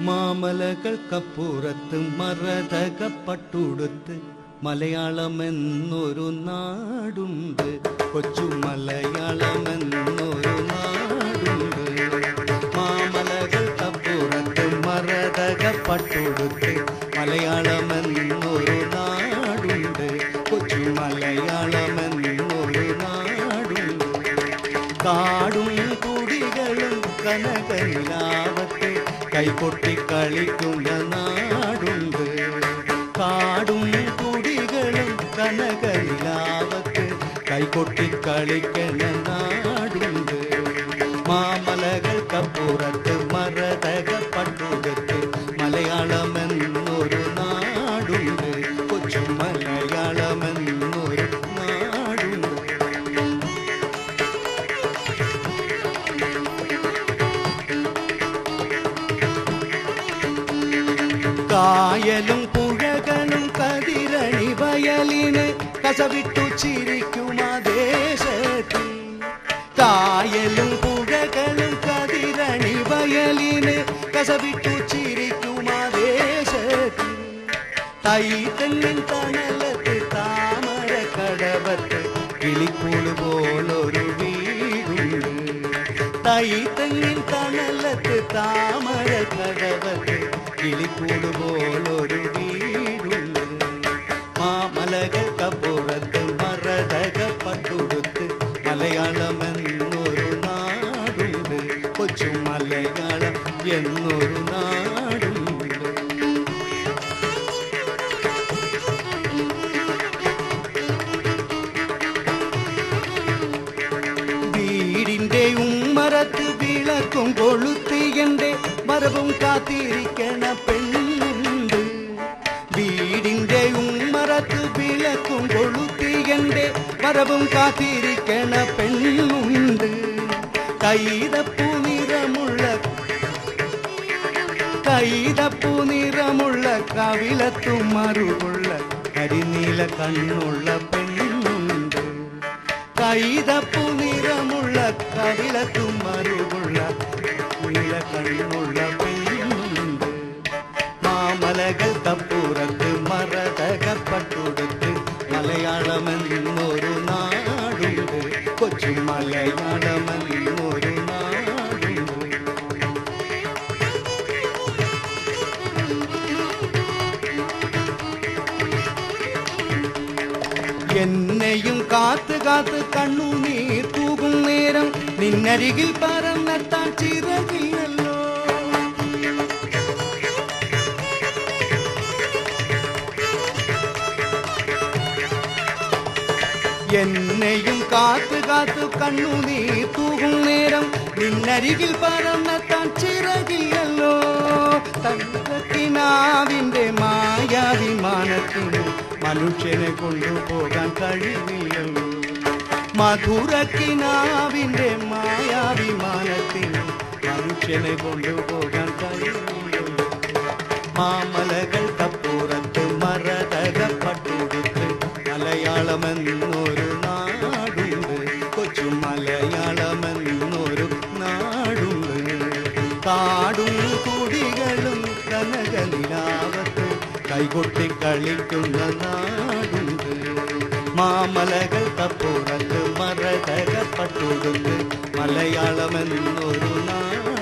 മാമലകൾക്കപ്പുറത്ത് മരതകപ്പട്ടുടുത്ത് മലയാളമെന്നൊരു നാടുണ്ട്, കൊച്ചു മലയാളമെന്നൊരു നാടുണ്ട്. മാമലകൾക്കപ്പുറത്ത് മരതകപ്പട്ടുടുത്ത് മലയാളമെന്നൊരു നാടുണ്ട്, കൊച്ചു മലയാളമെന്നൊരു നാടുണ്ട്. കാടും കുടികളും കനകനിലാവത്ത് കൈകൊട്ടി കളിക്കുന്ന നാടുണ്ട്. കാടും കുടികളും കനകനിലാവത്ത് കൈകൊട്ടി കളിക്കുന്ന നാടുണ്ട്. മാമലകൾക്കപ്പുറത്ത് മരതകപ്പട്ടുടുത്ത് മലയാളമെന്നൊരു നാടുണ്ട്, കൊച്ചു മലയാളമെന്നൊരു നാടുണ്ട്. കായലും പുഴകളും കതിരണി വയലിന് കസവിട്ടു ചിരിക്കും ദേശത്തിൽ. കായലും പുഴകളും കതിരണി വയലിന് കസവിട്ടു ചിരിക്കും ദേശത്തിൽ. തൈതെങ്ങിൻ തണലത്ത് താമര കടവത്ത് കിളിക്കൂട് പോലൊരു വീടുണ്ട്. തൈതെങ്ങിൻ തണലത്ത് താമര കടവത്ത് കിളിക്കൂട് പോലൊരു വീടുണ്ട്. മാമലകൾക്കപ്പുറത്ത് മരതകപ്പട്ടുടുത്ത് മലയാളമെന്നൊരു നാടുണ്ട്, കൊച്ചു മലയാളം എന്നൊരു നാടുണ്ട്. വീടിന്റെ ഉമ്മറത്ത് വിളക്കും കൊളുത്തിയന്റെ വരവും കാത്തിരിക്കണ പെണ്ണുണ്ട്. വീടിന്റെ ഉമ്മറത്ത് വിളക്കും കൊളുത്തിയന്റെ വരവും കാത്തിരിക്കണ പെണ്ണുണ്ട്. കൈതപ്പൂ നിറമുള്ള കവിളത്തും മറുകുള്ള കരിനീല കണ്ണുള്ള പെണ്ണുണ്ട്. കൈതപ്പൂ നിറമുള്ള കവിളത്തും മറുകുള്ള നീല കണ്ണുള്ള പെണ്ണുണ്ട്. മാമലകൾക്കപ്പുറത്ത് മരതകപ്പട്ടുടുത്ത് മലയാളമെന്നൊരു നാടുണ്ട്, കൊച്ചു മലയാളമെന്നൊരു നാടുണ്ട്. എന്നെയും കാത്ത് കാത്ത് കണ്ണുനീർ തൂകും നേരം നിന്നരികിൽ പറന്നെത്താൻ ചിറകില്ലല്ലോ. എന്നെയും കാത്ത് കാത്ത് കണ്ണുനീർ തൂകും നേരം നിന്നരികിൽ പറന്നെത്താൻ ചിറകില്ലല്ലോ. തങ്കക്കിനാവിന്റെ മായാവിമാനത്തിന് മനുഷ്യനെ കൊണ്ടുപോകാൻ കഴിയില്ലല്ലോ. മധുരക്കിനാവിന്റെ മായാവിമാനത്തിന് മനുഷ്യനെ കൊണ്ടുപോകാൻ കഴിയില്ലല്ലോ. മാമലകൾക്കപ്പുറത്ത് മരതകപ്പട്ടുടുത്ത് മലയാളമെന്നൊരു നാടുണ്ട്, കൊച്ചു മലയാളമെന്നൊരു നാടുണ്ട്. കാടും കുടികളും കനകനിലാവത്ത് കൈകൊട്ടി കളിക്കുന്ന നാടുണ്ട്. മാമലകൾക്കപ്പുറത്ത് മരതകപ്പട്ടുടുത്ത് മലയാളമെന്നൊരു നാട്.